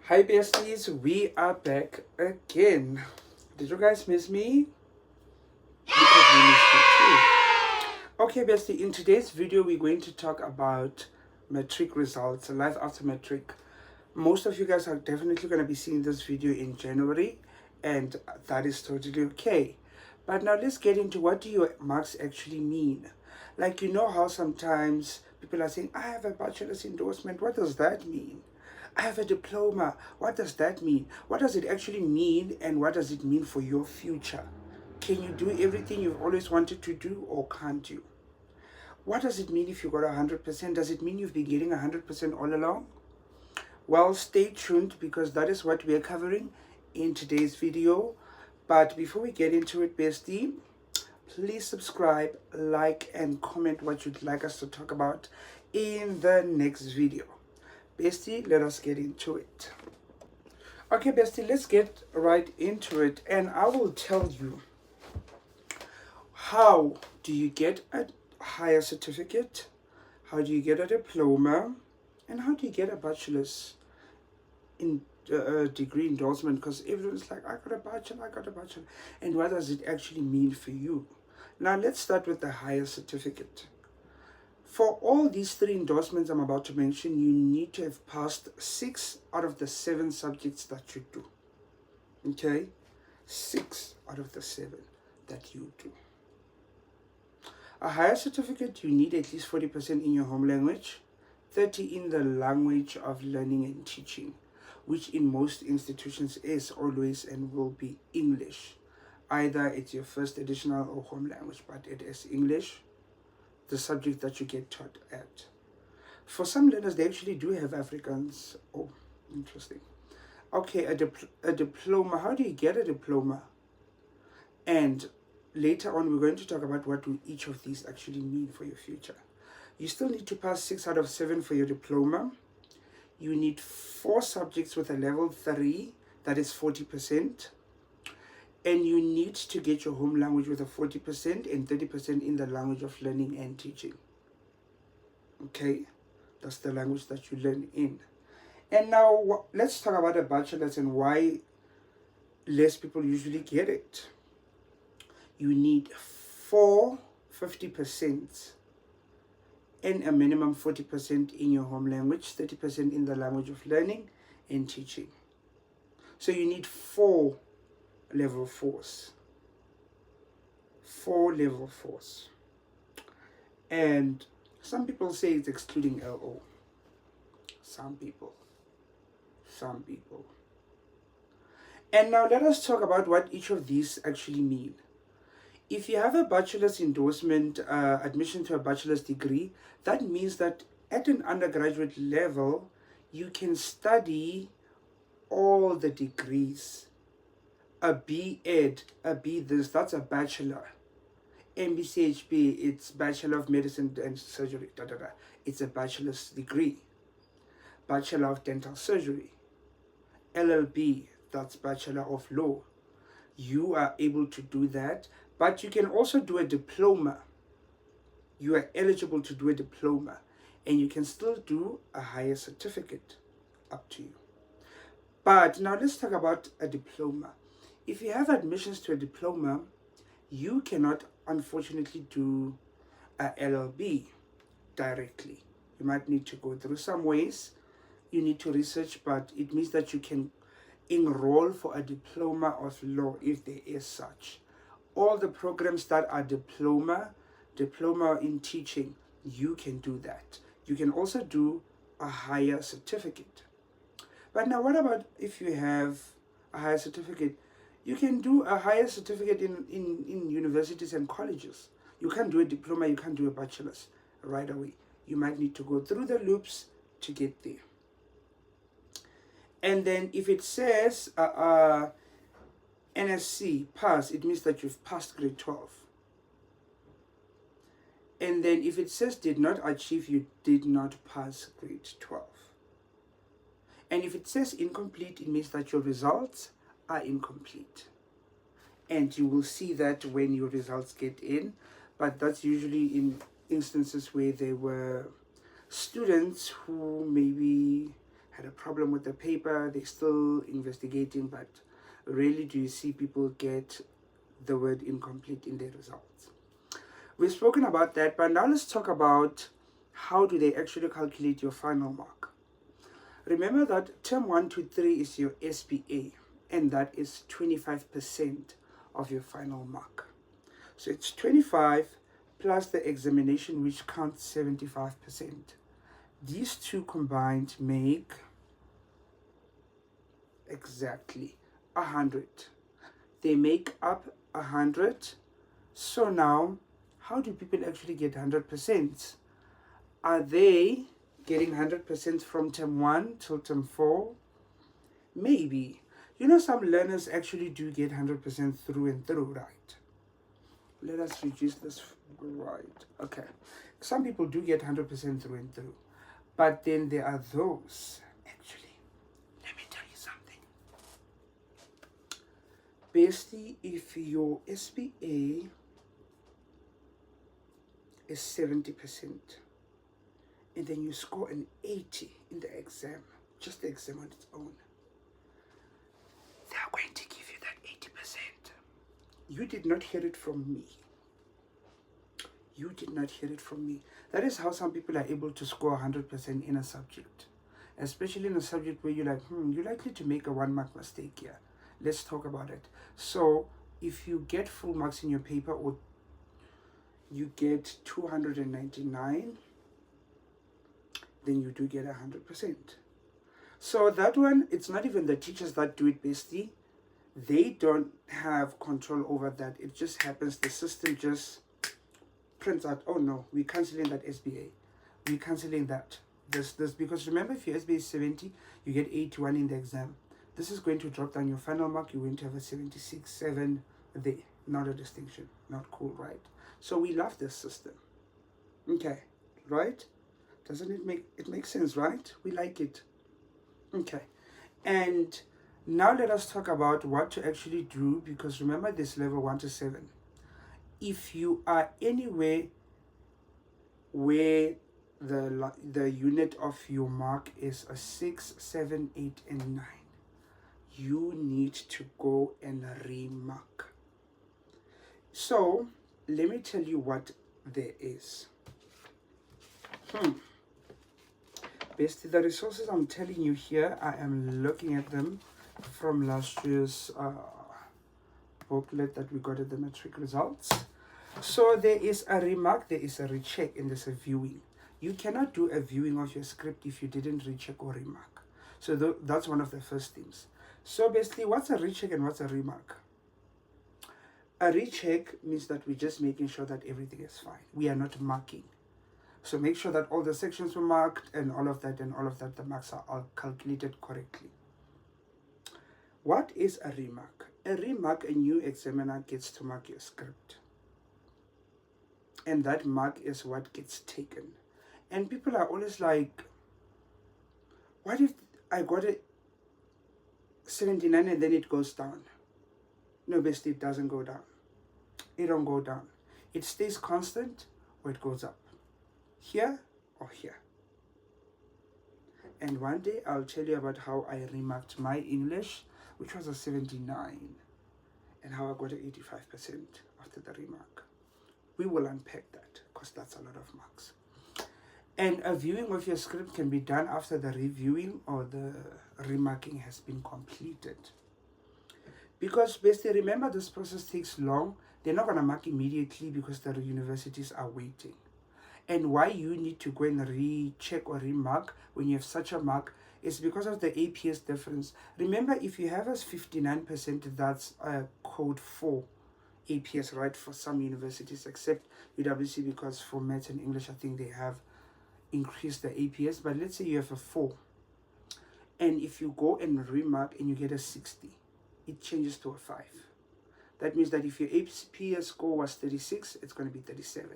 Hi besties, we are back again. Did you guys miss me? Because we missed you too. Okay bestie, in today's video we're going to talk about Matric results, life after Matric. Most of you guys are definitely going to be seeing this video in January, and that is totally okay. But now let's get into what do your marks actually mean. Like, you know how sometimes people are saying, I have a bachelor's endorsement. What does that mean? I have a diploma. What does that mean? What does it actually mean, and what does it mean for your future? Can you do everything you've always wanted to do, or can't you? What does it mean if you got 100%? Does it mean you've been getting 100% all along? Well, stay tuned because that is what we are covering in today's video. But before we get into it, bestie, please subscribe, like, and comment what you'd like us to talk about in the next video. Bestie, let us get into it. Okay, bestie, let's get right into it, and I will tell you how do you get a higher certificate, how do you get a diploma, and how do you get a bachelor's in degree endorsement, because everyone's like, I got a bachelor, and what does it actually mean for you? Now let's start with the higher certificate. For all these 3 endorsements I'm about to mention, you need to have passed 6 out of the 7 subjects that you do. Okay? 6 out of the 7 that you do. A higher certificate, you need at least 40% in your home language, 30 in the language of learning and teaching, which in most institutions is always and will be English. Either it's your first additional or home language, but it is English, the subject that you get taught at. For some learners, they actually do have Afrikaans. Oh, interesting. Okay, a diploma. How do you get a diploma? And later on, we're going to talk about what do each of these actually mean for your future. You still need to pass 6 out of 7 for your diploma. You need 4 subjects with a level 3, that is 40%. And you need to get your home language with a 40% and 30% in the language of learning and teaching. Okay, that's the language that you learn in. And now let's talk about a bachelor's and why less people usually get it. You need 50% and a minimum 40% in your home language, 30% in the language of learning and teaching. So you need 4 level 4s. 4 level 4s. And some people say it's excluding LO. Some people. And now let us talk about what each of these actually mean. If you have a bachelor's endorsement, admission to a bachelor's degree, that means that at an undergraduate level, you can study all the degrees. A B.Ed, a B this, that's a bachelor. MBCHB, it's Bachelor of Medicine and Surgery, It's a bachelor's degree. Bachelor of Dental Surgery. LLB, that's Bachelor of Law. You are able to do that, but you can also do a diploma. You are eligible to do a diploma, and you can still do a higher certificate, up to you. But now let's talk about a diploma. If you have admissions to a diploma, you cannot unfortunately do a LLB directly. You might need to go through some ways. You need to research, but it means that you can enroll for a diploma of law if there is such. All the programs that are diploma in teaching, you can do that. You can also do a higher certificate. But now what about if you have a higher certificate? You can do a higher certificate in universities and colleges. You can't do a diploma, you can't do a bachelor's right away. You might need to go through the loops to get there. And then if it says NSC, pass, it means that you've passed grade 12. And then if it says did not achieve, you did not pass grade 12. And if it says incomplete, it means that your results are incomplete. And you will see that when your results get in, but that's usually in instances where there were students who maybe had a problem with the paper. They're still investigating, but rarely do you see people get the word incomplete in their results. We've spoken about that, but now let's talk about how do they actually calculate your final mark. Remember that term 1 to 3 is your SPA, and that is 25% of your final mark. So it's 25 plus the examination, which counts 75%. These two combined make exactly 100. They make up 100. So now, how do people actually get 100%? Are they getting 100% from term 1 till term 4? Maybe. You know, some learners actually do get 100% through and through, right? Let us reduce this, right? Okay. Some people do get 100% through and through. But then there are those, actually, let me tell you something. Bestie, if your SPA is 70%, and then you score an 80 in the exam, just the exam on its own, they are going to give you that 80%. You did not hear it from me. You did not hear it from me. That is how some people are able to score 100% in a subject. Especially in a subject where you're like, you're likely to make a 1 mark mistake here. Let's talk about it. So if you get full marks in your paper, or you get 299, then you do get 100%. So that one, it's not even the teachers that do it, bestie. They don't have control over that. It just happens. The system just prints out, oh no, we're cancelling that SBA. We're cancelling that. This, because remember, if your SBA is 70, you get 81 in the exam. This is going to drop down your final mark. You're going to have a 76, 7 there. Not a distinction. Not cool, right? So we love this system. Okay, right? Doesn't it make sense, right? We like it. Okay. And now let us talk about what to actually do, because remember this level 1 to 7. If you are anywhere where the unit of your mark is a 6, 7, 8, and 9, you need to go and remark. So let me tell you what there is. Basically, the resources I'm telling you here, I am looking at them from last year's booklet that we got at the Matric results. So there is a remark, there is a recheck, and there's a viewing. You cannot do a viewing of your script if you didn't recheck or remark. So that's one of the first things. So basically, what's a recheck and what's a remark? A recheck means that we're just making sure that everything is fine. We are not marking. So make sure that all the sections were marked and all of that, the marks are all calculated correctly. What is a remark? A remark, a new examiner gets to mark your script. And that mark is what gets taken. And people are always like, what if I got a 79 and then it goes down? No, basically it doesn't go down. It don't go down. It stays constant or it goes up. Here or here. And one day I'll tell you about how I remarked my English, which was a 79, and how I got an 85% after the remark. We will unpack that because that's a lot of marks. And a viewing of your script can be done after the reviewing or the remarking has been completed. Because basically, remember, this process takes long. They're not going to mark immediately because the universities are waiting. And why you need to go and recheck or remark when you have such a mark is because of the APS difference. Remember, if you have a 59%, that's a code 4 APS, right, for some universities, except UWC, because for Maths and English, I think they have increased the APS. But let's say you have a 4. And if you go and remark and you get a 60, it changes to a 5. That means that if your APS score was 36, it's going to be 37.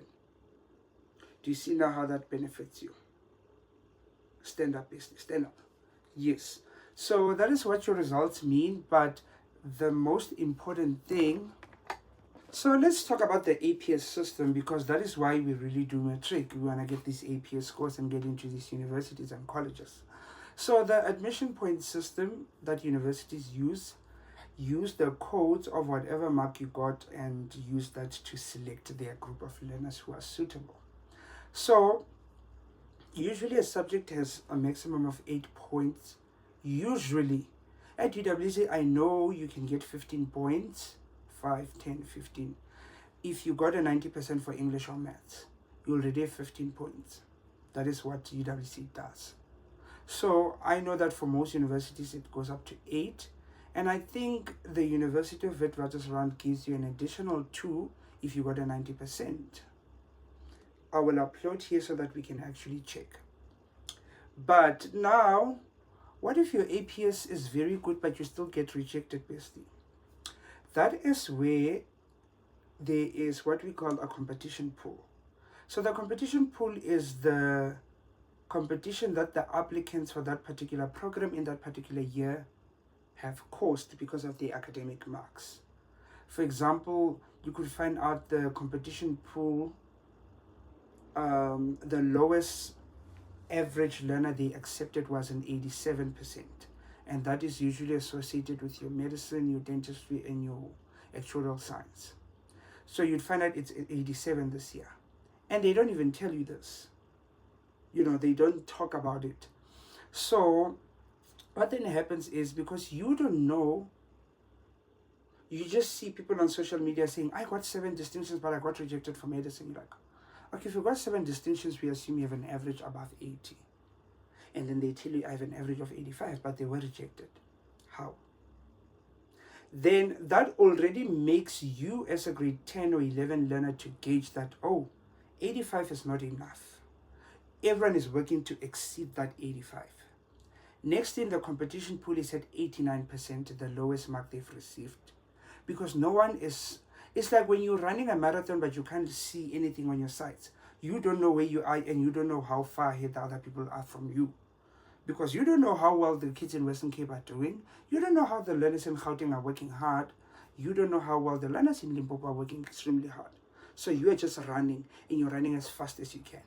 Do you see now how that benefits you? Stand up, business. Stand up. Yes. So that is what your results mean. But the most important thing... So let's talk about the APS system, because that is why we really do Matric. We want to get these APS scores and get into these universities and colleges. So the admission point system that universities use the codes of whatever mark you got and use that to select their group of learners who are suitable. So usually a subject has a maximum of 8 points. Usually at UWC, I know you can get 15 points, 5, 10, 15. If you got a 90% for English or maths, you already have 15 points. That is what UWC does. So I know that for most universities it goes up to 8, and I think the University of Witwatersrand gives you an additional 2 if you got a 90%. I will upload here so that we can actually check. But now, what if your APS is very good but you still get rejected, bestie? That is where there is what we call a competition pool. So the competition pool is the competition that the applicants for that particular program in that particular year have caused because of their academic marks. For example, you could find out the competition pool, the lowest average learner they accepted was an 87%, and that is usually associated with your medicine, your dentistry, and your actuarial science. So you'd find out it's 87 this year, and they don't even tell you this. They don't talk about it. So what then happens is, because you don't know, you just see people on social media saying, I got 7 distinctions but I got rejected for medicine. You're like, okay, if you got 7 distinctions, we assume you have an average above 80. And then they tell you I have an average of 85, but they were rejected. How? Then that already makes you as a grade 10 or 11 learner to gauge that, 85 is not enough. Everyone is working to exceed that 85. Next in the competition pool is at 89%, the lowest mark they've received. Because no one is, it's like when you're running a marathon but you can't see anything on your sights. You don't know where you are and you don't know how far ahead the other people are from you. Because you don't know how well the kids in Western Cape are doing. You don't know how the learners in Gauteng are working hard. You don't know how well the learners in Limpopo are working extremely hard. So you are just running, and you're running as fast as you can.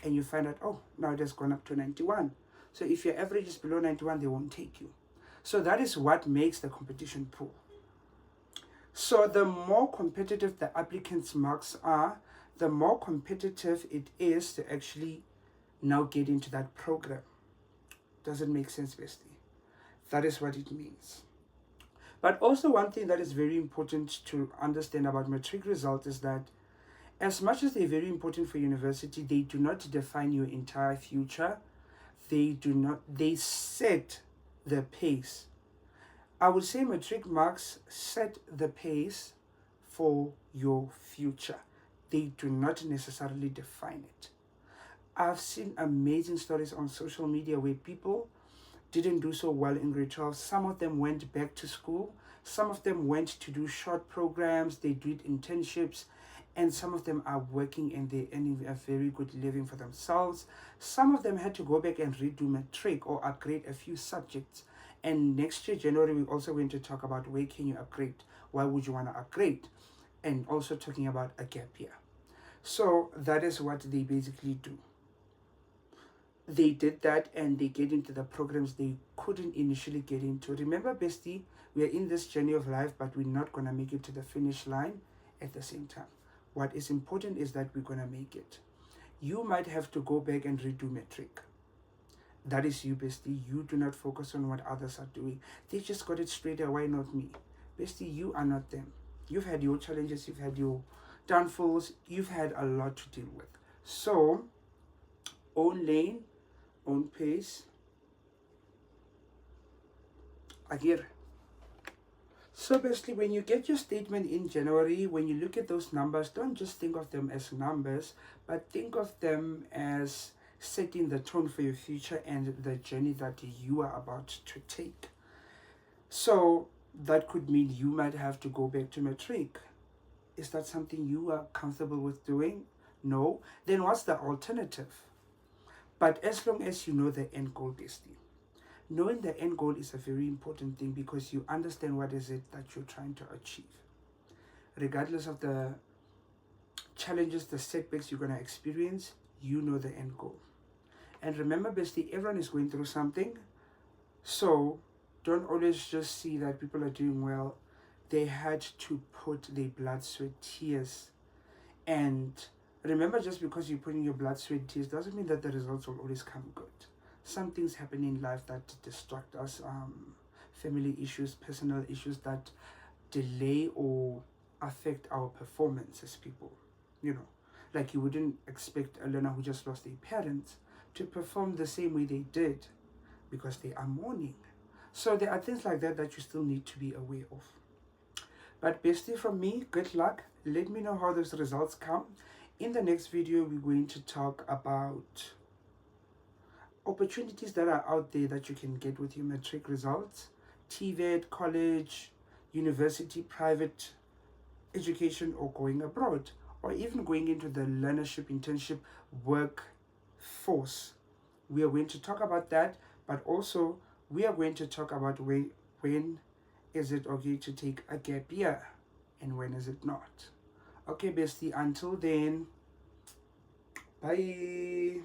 And you find out, now it has gone up to 91. So if your average is below 91, they won't take you. So that is what makes the competition pool. So the more competitive the applicants' marks are, the more competitive it is to actually now get into that program. Does it make sense, bestie? That is what it means. But also one thing that is very important to understand about matric results is that as much as they're very important for university, they do not define your entire future. They set the pace. I would say matric marks set the pace for your future. They do not necessarily define it. I've seen amazing stories on social media where people didn't do so well in grade 12. Some of them went back to school. Some of them went to do short programs. They did internships. And some of them are working and they're earning a very good living for themselves. Some of them had to go back and redo matric or upgrade a few subjects. And next year, January, we're also going to talk about where can you upgrade? Why would you want to upgrade? And also talking about a gap year. So that is what they basically do. They did that and they get into the programs they couldn't initially get into. Remember, bestie, we are in this journey of life, but we're not going to make it to the finish line at the same time. What is important is that we're going to make it. You might have to go back and redo matric. That is you, bestie. You do not focus on what others are doing. They just got it straight away, not me. Bestie, you are not them. You've had your challenges, you've had your downfalls, you've had a lot to deal with. So, own lane, own pace. Agir. So basically, when you get your statement in January, when you look at those numbers, don't just think of them as numbers, but think of them as setting the tone for your future and the journey that you are about to take. So that could mean you might have to go back to matric. Is that something you are comfortable with doing? No? Then what's the alternative? But as long as you know the end goal, bestie. Knowing the end goal is a very important thing because you understand what is it that you're trying to achieve. Regardless of the challenges, the setbacks you're going to experience, you know the end goal. And remember, bestie, everyone is going through something. So don't always just see that people are doing well. They had to put their blood, sweat, tears. And remember, just because you put in your blood, sweat, tears doesn't mean that the results will always come good. Some things happen in life that distract us, family issues, personal issues that delay or affect our performance as people. Like you wouldn't expect a learner who just lost their parents to perform the same way they did because they are mourning. So there are things like that that you still need to be aware of. But bestie, from me, good luck. Let me know how those results come. In the next video, we're going to talk about opportunities that are out there that you can get with your matric results. TVET, college, university, private education, or going abroad, or even going into the learnership, internship, workforce. We are going to talk about that, but also we are going to talk about when is it okay to take a gap year and when is it not. Okay, bestie, until then, bye.